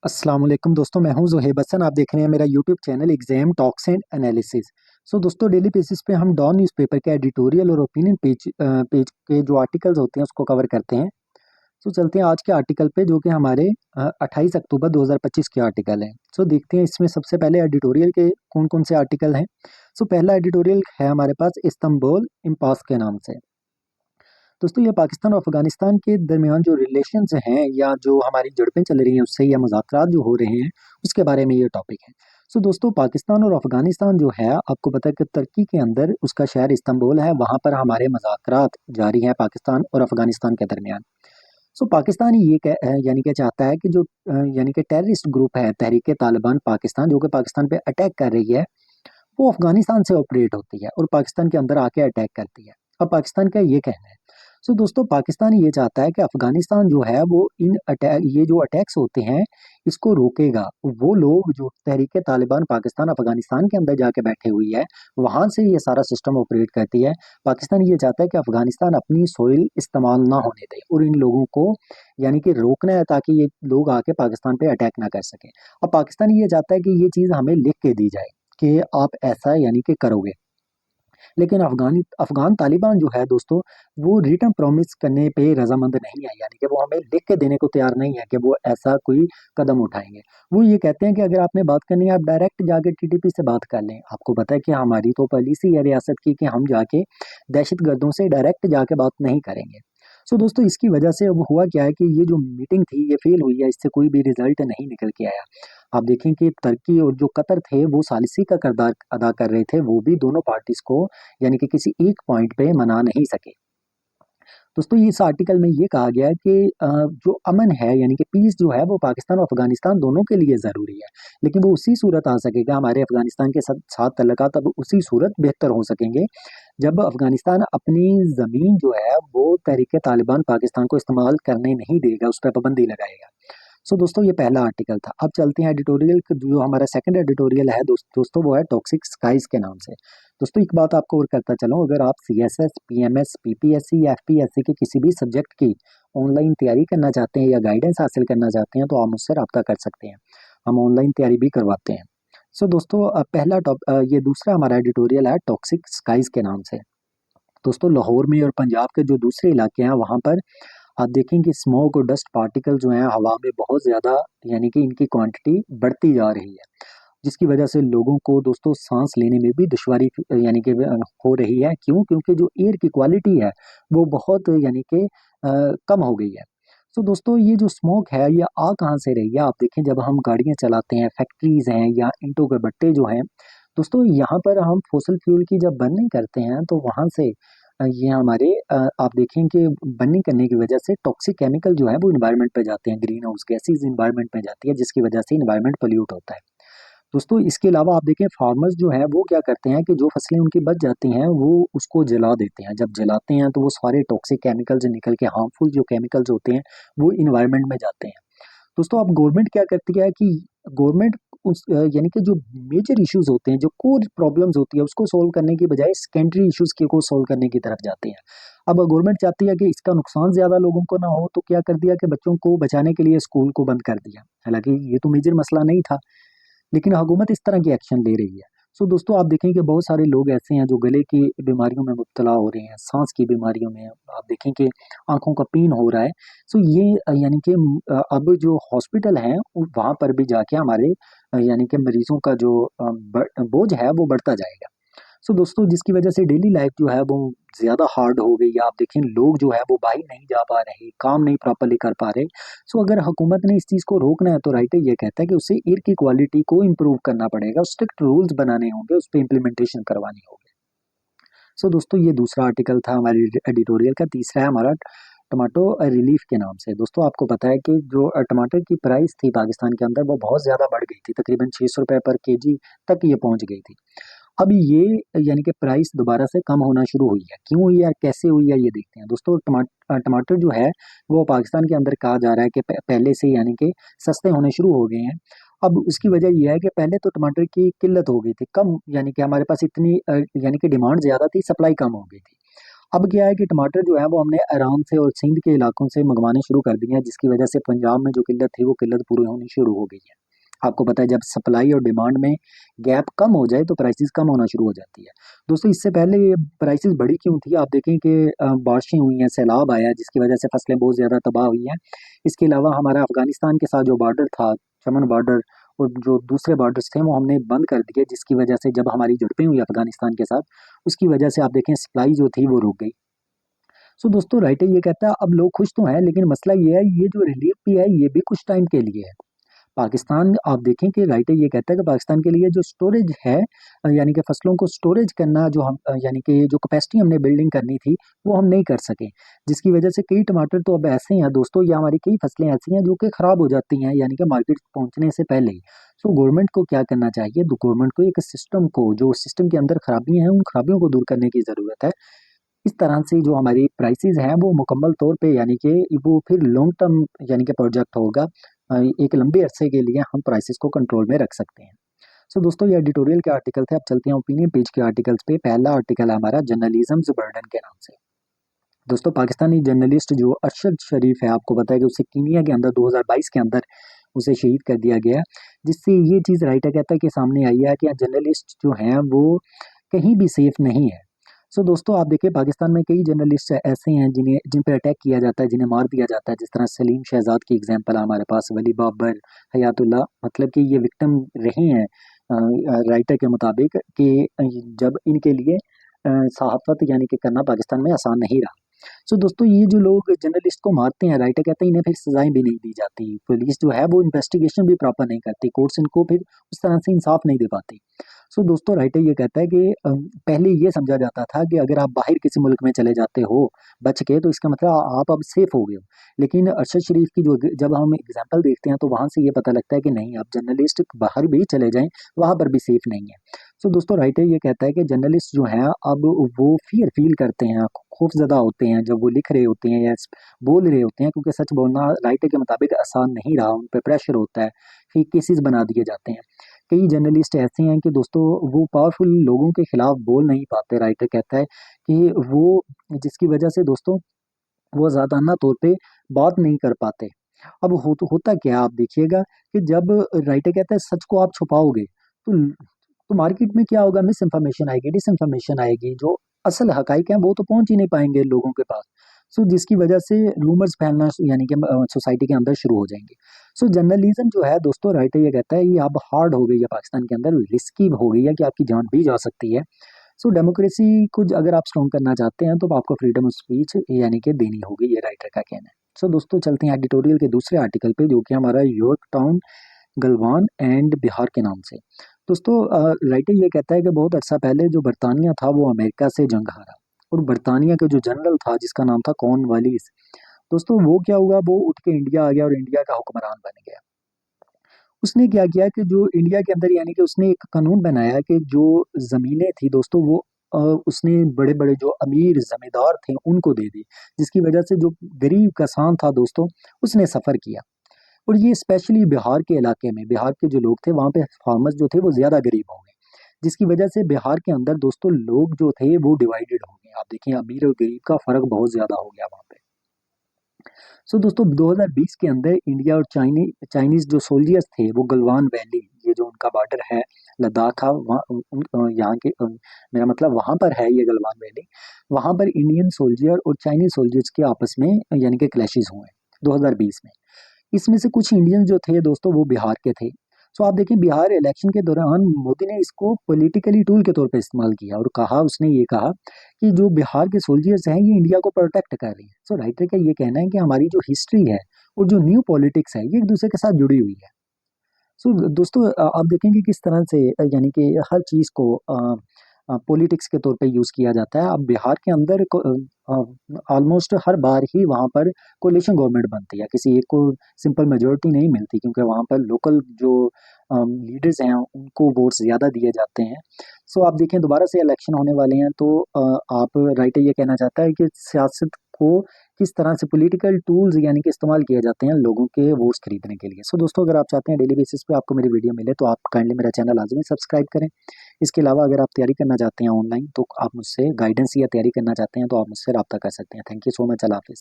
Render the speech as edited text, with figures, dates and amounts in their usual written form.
अस्सलाम वालेकुम दोस्तों, मैं हूं ज़ुहैब हसन। आप देख रहे हैं मेरा YouTube channel exam talks and analysis. दोस्तों, डेली बेसिस पे हम डॉन न्यूज़पेपर के एडिटोरियल और ओपिनियन पेज के जो आर्टिकल्स होते हैं उसको कवर करते हैं। चलते हैं आज के आर्टिकल पे, जो कि हमारे 28 अक्टूबर 2025 के आर्टिकल हैं। देखते हैं इसमें सबसे पहले एडिटोरियल के कौन कौन से आर्टिकल हैं। पहला एडिटोरियल है हमारे पास इस्तांबुल इम्पास के नाम से। दोस्तों, ये पाकिस्तान और अफगानिस्तान के दरमियान जो रिलेशंस हैं या जो हमारी झड़पें चल रही हैं उससे या मुज़ाकरात जो हो रहे हैं उसके बारे में ये टॉपिक है। दोस्तों, पाकिस्तान और अफगानिस्तान जो है, आपको पता है कि तुर्की के अंदर उसका शहर इस्तांबुल है। वहाँ पर हमारे मुज़ाकरात जारी हैं पाकिस्तान और अफगानिस्तान के दरमियान। पाकिस्तान ये यानी कि चाहता है कि जो यानी कि टेररिस्ट ग्रुप है तहरीक तालिबान पाकिस्तान, जो कि पाकिस्तान पे अटैक कर रही है, वो अफगानिस्तान से ऑपरेट होती है और पाकिस्तान के अंदर आके अटैक करती है। अब पाकिस्तान का ये कहना है। दोस्तों, पाकिस्तान ये चाहता है कि अफगानिस्तान जो है वो ये जो अटैक्स होते हैं इसको रोकेगा। वो लोग जो तहरीक तालिबान पाकिस्तान अफगानिस्तान के अंदर जाके बैठे हुई है, वहां से ये सारा सिस्टम ऑपरेट करती है। पाकिस्तान ये चाहता है कि अफगानिस्तान अपनी सोइल इस्तेमाल ना होने दे और इन लोगों को यानी कि रोकना है ताकि ये लोग आके पाकिस्तान पे अटैक ना कर सके। अब पाकिस्तान ये चाहता है कि ये चीज़ हमें लिख के दी जाए कि आप ऐसा यानी कि करोगे। लेकिन अफगान तालिबान जो है दोस्तों, वो रिटर्न प्रॉमिस करने पे रजामंद नहीं है, यानी कि वो हमें लिख के देने को तैयार नहीं है कि वो ऐसा कोई कदम उठाएंगे। वो ये कहते हैं कि अगर आपने बात करनी है आप डायरेक्ट जाके टीटीपी से बात कर लें। आपको पता है कि हमारी तो पॉलिसी है रियासत की कि हम जाके दहशतगर्दों से डायरेक्ट जाके बात नहीं करेंगे। दोस्तों, इसकी वजह से अब हुआ क्या है कि ये जो मीटिंग थी ये फेल हुई है, इससे कोई भी रिजल्ट नहीं निकल के आया। आप देखें कि तुर्की और जो कतर थे वो सालिसी का किरदार अदा कर रहे थे, वो भी दोनों पार्टीज को यानी कि किसी एक पॉइंट पे मना नहीं सके। दोस्तों, इस आर्टिकल में ये कहा गया है कि जो अमन है यानी कि पीस जो है वो पाकिस्तान और अफगानिस्तान दोनों के लिए ज़रूरी है। लेकिन वो उसी सूरत आ सकेगा हमारे अफगानिस्तान के साथ साथ तल्लुकात अब उसी सूरत बेहतर हो सकेंगे जब अफगानिस्तान अपनी ज़मीन जो है वो तहरीक तालिबान पाकिस्तान को इस्तेमाल करने नहीं देगा, उस पर पाबंदी लगाएगा। दोस्तों, ये पहला आर्टिकल था। अब चलते हैं एडिटोरियल, जो हमारा सेकंड एडिटोरियल है दोस्तों, वो है टॉक्सिक स्काइज के नाम से। दोस्तों, एक बात आपको और करता चलूं, अगर आप सीएसएस, पीएमएस, पीपीएससी या एफपीएससी के किसी भी सब्जेक्ट की ऑनलाइन तैयारी करना चाहते हैं या गाइडेंस हासिल करना चाहते हैं तो आप मुझसे रब्ता कर सकते हैं। हम ऑनलाइन तैयारी भी करवाते हैं। दोस्तों, ये दूसरा हमारा एडिटोरियल है टॉक्सिक स्काइज के नाम से। दोस्तों, लाहौर में और पंजाब के जो दूसरे इलाके हैं वहाँ पर आप देखें कि स्मोक और डस्ट पार्टिकल जो हैं हवा में बहुत ज़्यादा यानी कि इनकी क्वांटिटी बढ़ती जा रही है, जिसकी वजह से लोगों को दोस्तों सांस लेने में भी दुश्वारी यानी कि हो रही है। क्यों? क्योंकि जो एयर की क्वालिटी है वो बहुत यानी कि कम हो गई है। दोस्तों, ये जो स्मोक है ये आ कहाँ से रही है? आप देखें, जब हम गाड़ियाँ चलाते हैं, फैक्ट्रीज हैं या ईंटों के भट्टे जो हैं, दोस्तों यहाँ पर हम फॉसल फ्यूल की जब बर्निंग करते हैं तो वहाँ से ये हमारे आप देखें कि बर्निंग करने की वजह से टॉक्सिक केमिकल जो है वो इन्वायरमेंट पे जाते हैं, ग्रीन हाउस गैसेज इन्वायरमेंट में जाती है, जिसकी वजह से इन्वायरमेंट पोल्यूट होता है। दोस्तों, इसके अलावा आप देखें फार्मर्स जो हैं वो क्या करते हैं कि जो फसलें उनकी बच जाती हैं वो उसको जला देते हैं। जब जलाते हैं तो वो सारे टॉक्सिक केमिकल्स निकल के हार्मफुल जो केमिकल्स होते हैं वो इन्वायरमेंट में जाते हैं। दोस्तों, अब गवर्नमेंट क्या करती है कि गवर्नमेंट यानी कि जो मेजर इश्यूज होते हैं, जो कोर प्रॉब्लम्स होती है उसको सॉल्व करने की बजाय सेकेंडरी इश्यूज के को सॉल्व करने की तरफ जाती है। अब गवर्नमेंट चाहती है कि इसका नुकसान ज्यादा लोगों को ना हो, तो क्या कर दिया कि बच्चों को बचाने के लिए स्कूल को बंद कर दिया। हालांकि ये तो मेजर मसला नहीं था, लेकिन हुकूमत इस तरह की एक्शन ले रही है। दोस्तों, आप देखें कि बहुत सारे लोग ऐसे हैं जो गले की बीमारियों में मुब्तला हो रहे हैं, सांस की बीमारियों में, आप देखें कि आंखों का पेन हो रहा है। ये यानी कि अब जो हॉस्पिटल हैं वहाँ पर भी जाके हमारे यानी कि मरीजों का जो बोझ है वो बढ़ता जाएगा। दोस्तों, जिसकी वजह से डेली लाइफ जो है वो ज़्यादा हार्ड हो गई है। आप देखें, लोग जो है वो बाहर नहीं जा पा रहे, काम नहीं प्रॉपर्ली कर पा रहे। अगर हुकूमत ने इस चीज़ को रोकना है तो राइटर ये कहता है कि उसे एयर की क्वालिटी को इम्प्रूव करना पड़ेगा, स्ट्रिक्ट रूल्स बनाने होंगे, उस पर इम्प्लीमेंटेशन करवानी होगी। दोस्तों, ये दूसरा आर्टिकल था हमारे एडिटोरियल का। तीसरा है हमारा टमाटो रिलीफ के नाम से। दोस्तों, आपको पता है कि जो टमाटर की प्राइस थी पाकिस्तान के अंदर वो बहुत ज़्यादा बढ़ गई थी, तकरीबन 600 रुपये पर केजी तक ये पहुंच गई थी। अब ये यानी कि प्राइस दोबारा से कम होना शुरू हुई है। क्यों हुई है, कैसे हुई है, ये देखते हैं। दोस्तों, टमाटर जो है वो पाकिस्तान के अंदर कहा जा रहा है कि पहले से यानी कि सस्ते होने शुरू हो गए हैं। अब उसकी वजह ये है कि पहले तो टमाटर की किल्लत हो गई थी, कम यानी कि हमारे पास इतनी यानी कि डिमांड ज़्यादा थी, सप्लाई कम हो गई थी। अब क्या है कि टमाटर जो है वो हमने ईरान से और सिंध के इलाकों से मंगवाने शुरू कर दिए हैं, जिसकी वजह से पंजाब में जो किल्लत थी वो किल्लत पूरी होनी शुरू हो गई है। आपको पता है जब सप्लाई और डिमांड में गैप कम हो जाए तो प्राइसेस कम होना शुरू हो जाती है। दोस्तों इससे पहले ये प्राइसेस बढ़ी क्यों थी? आप देखें कि बारिशें हुई हैं, सैलाब आया जिसकी वजह से फसलें बहुत ज़्यादा तबाह हुई हैं। इसके अलावा हमारा अफगानिस्तान के साथ जो बॉर्डर था, चमन बॉर्डर, और जो दूसरे बॉर्डर्स थे वो हमने बंद कर दिए, जिसकी वजह से जब हमारी झड़पें हुई अफगानिस्तान के साथ, उसकी वजह से आप देखें सप्लाई जो थी वो रुक गई। सो दोस्तों राइटर ये कहता है अब लोग खुश तो हैं, लेकिन मसला ये है ये जो रिलीफ भी है ये भी कुछ टाइम के लिए है। पाकिस्तान आप देखें कि राइटर ये कहता है कि पाकिस्तान के लिए जो स्टोरेज है, यानी कि फसलों को स्टोरेज करना, जो हम यानी कि जो कैपेसिटी हमने बिल्डिंग करनी थी वो हम नहीं कर सके, जिसकी वजह से कई टमाटर तो अब ऐसे हैं दोस्तों, या हमारी कई फसलें ऐसी हैं जो कि ख़राब हो जाती हैं यानी कि मार्केट पहुंचने से पहले ही। सो गवर्नमेंट को क्या करना चाहिए? तो गवर्नमेंट को एक सिस्टम को, जो सिस्टम के अंदर खराबियां हैं उन खराबियों को दूर करने की ज़रूरत है। इस तरह से जो हमारी प्राइसेस हैं वो मुकम्मल तौर पे यानी कि वो फिर लॉन्ग टर्म यानी कि प्रोजेक्ट होगा, एक लंबे अरसे के लिए हम प्राइसेस को कंट्रोल में रख सकते हैं। सो दोस्तों ये एडिटोरियल के आर्टिकल थे। अब चलते हैं ओपिनियन पेज के आर्टिकल्स पे। पहला आर्टिकल है हमारा जर्नलिज्म बर्डन के नाम से। दोस्तों पाकिस्तानी जर्नलिस्ट जो अरशद शरीफ है, आपको पता है कि उसे कीनिया के अंदर 2022 के अंदर उसे शहीद कर दिया गया, जिससे ये चीज़ राइटर कहता है कि सामने आई है कि जर्नलिस्ट जो हैं वो कहीं भी सेफ नहीं है। सो दोस्तों आप देखिए पाकिस्तान में कई जर्नलिस्ट ऐसे हैं जिन पर अटैक किया जाता है, जिन्हें मार दिया जाता है, जिस तरह सलीम शहजाद की एग्जांपल है हमारे पास, वली बाबर, हयातुल्लाह, मतलब कि ये विक्टिम रहे हैं राइटर के मुताबिक कि जब इनके लिए सहाफ़त यानी कि करना पाकिस्तान में आसान नहीं रहा। सो दोस्तों ये जो लोग जर्नलिस्ट को मारते हैं, राइटर कहते हैं इन्हें फिर सजाएं भी नहीं दी जाती, पुलिस जो है वो इन्वेस्टिगेशन भी प्रॉपर नहीं करती, कोर्ट्स इनको फिर उस तरह से इंसाफ नहीं दे पाती। सो दोस्तों राइटर ये कहता है कि पहले ये समझा जाता था कि अगर आप बाहर किसी मुल्क में चले जाते हो बच के तो इसका मतलब आप अब सेफ हो गए हो, लेकिन अरशद शरीफ की जो जब हम एग्जाम्पल देखते हैं तो वहाँ से ये पता लगता है कि नहीं, आप जर्नलिस्ट बाहर भी चले जाएं वहाँ पर भी सेफ नहीं है। सो दोस्तों राइटर ये कहता है कि जर्नलिस्ट जो हैं अब वो फियर फील करते हैं, खौफजदा होते हैं जब वो लिख रहे होते हैं या बोल रहे होते हैं, क्योंकि सच बोलना राइटर के मुताबिक आसान नहीं रहा, उन पर प्रेशर होता है, फिर केसेस बना दिए जाते हैं। कई जर्नलिस्ट ऐसे हैं कि दोस्तों वो पावरफुल लोगों के खिलाफ बोल नहीं पाते। राइटर कहता है कि वो जिसकी वजह से दोस्तों वो ज़ादाना तौर पे बात नहीं कर पाते। अब होता क्या है आप देखिएगा कि जब राइटर कहता है सच को आप छुपाओगे तो मार्केट में क्या होगा, मिस इन्फॉर्मेशन आएगी, डिस इन्फॉर्मेशन आएगी, जो असल हकाइक हैं वो तो पहुंच ही नहीं पाएंगे लोगों के पास। सो जिसकी वजह से रूमर्स फैलना यानी कि सोसाइटी के अंदर शुरू हो जाएंगे। सो जर्नलिज्म जो है दोस्तों राइटर ये कहता है ये अब हार्ड हो गई है पाकिस्तान के अंदर, रिस्की हो गई है कि आपकी जान भी जा सकती है। सो डेमोक्रेसी को अगर आप स्ट्रॉन्ग करना चाहते हैं तो आपको फ्रीडम ऑफ स्पीच यानी कि देनी होगी, ये राइटर का कहना है। सो दोस्तों चलते हैं एडिटोरियल के दूसरे आर्टिकल पे जो कि हमारा York town Galwan and Bihar के नाम से। दोस्तों राइटर ये कहता है कि बहुत अर्सा पहले जो बरतानिया था वो अमेरिका से जंग हारा, और बरतानिया का जो जनरल था जिसका नाम था कॉर्नवालिस, दोस्तों वो क्या हुआ, वो उठ के इंडिया आ गया और इंडिया का हुक्मरान बन गया। उसने क्या किया कि जो इंडिया के अंदर यानी कि उसने एक कानून बनाया कि जो ज़मीनें थी दोस्तों वो उसने बड़े-बड़े जो अमीर ज़मींदार थे उनको दे दी, जिसकी वजह से जो गरीब किसान था दोस्तों उसने सफ़र किया। और ये स्पेशली बिहार के इलाके में, बिहार के जो लोग थे वहाँ पे फार्मर्स जो थे वो ज़्यादा गरीब हो गए, जिसकी वजह से बिहार के अंदर दोस्तों लोग जो थे वो डिवाइडेड हो गए। आप देखिए अमीर और गरीब का फ़र्क बहुत ज़्यादा हो गया वहाँ पे। सो दोस्तों 2020 के अंदर इंडिया और चाइनीज जो सोल्जर्स थे वो गलवान वैली, ये जो उनका बॉर्डर है लद्दाख का, वहाँ यहाँ के मेरा मतलब वहाँ पर है ये गलवान वैली, वहाँ पर इंडियन सोल्जर और चाइनीज सोल्जर्स के आपस में यानी कि क्लैशेस हुए 2020 में। इसमें से कुछ इंडियन जो थे दोस्तों वो बिहार के थे। सो आप देखिए बिहार इलेक्शन के दौरान मोदी ने इसको पॉलिटिकली टूल के तौर पे इस्तेमाल किया और कहा, उसने ये कहा कि जो बिहार के सोल्जर्स हैं ये इंडिया को प्रोटेक्ट कर रहे हैं। सो राइटर का ये कहना है कि हमारी जो हिस्ट्री है और जो न्यू पॉलिटिक्स है ये एक दूसरे के साथ जुड़ी हुई है। सो दोस्तों आप देखेंगे किस तरह से यानी कि हर चीज़ को पॉलिटिक्स के तौर पे यूज़ किया जाता है। अब बिहार के अंदर ऑलमोस्ट हर बार ही वहाँ पर कोalition गवर्नमेंट बनती है, किसी एक को सिंपल मेजोरिटी नहीं मिलती, क्योंकि वहाँ पर लोकल जो लीडर्स हैं उनको वोट्स ज़्यादा दिए जाते हैं। सो आप देखें दोबारा से इलेक्शन होने वाले हैं तो आप राइटर ये कहना चाहता है कि सियासत को किस तरह से पॉलिटिकल टूल्स यानी कि इस्तेमाल किए जाते हैं लोगों के वोट्स खरीदने के लिए। सो दोस्तों अगर आप चाहते हैं डेली बेसिस पे आपको मेरी वीडियो मिले तो आप काइंडली मेरा चैनल लाजमी सब्सक्राइब करें। इसके अलावा अगर आप तैयारी करना चाहते हैं ऑनलाइन तो आप मुझसे गाइडेंस या तैयारी करना चाहते हैं तो आप मुझसे रब्ता कर सकते हैं। Thank you so much. Allah हाफिज़।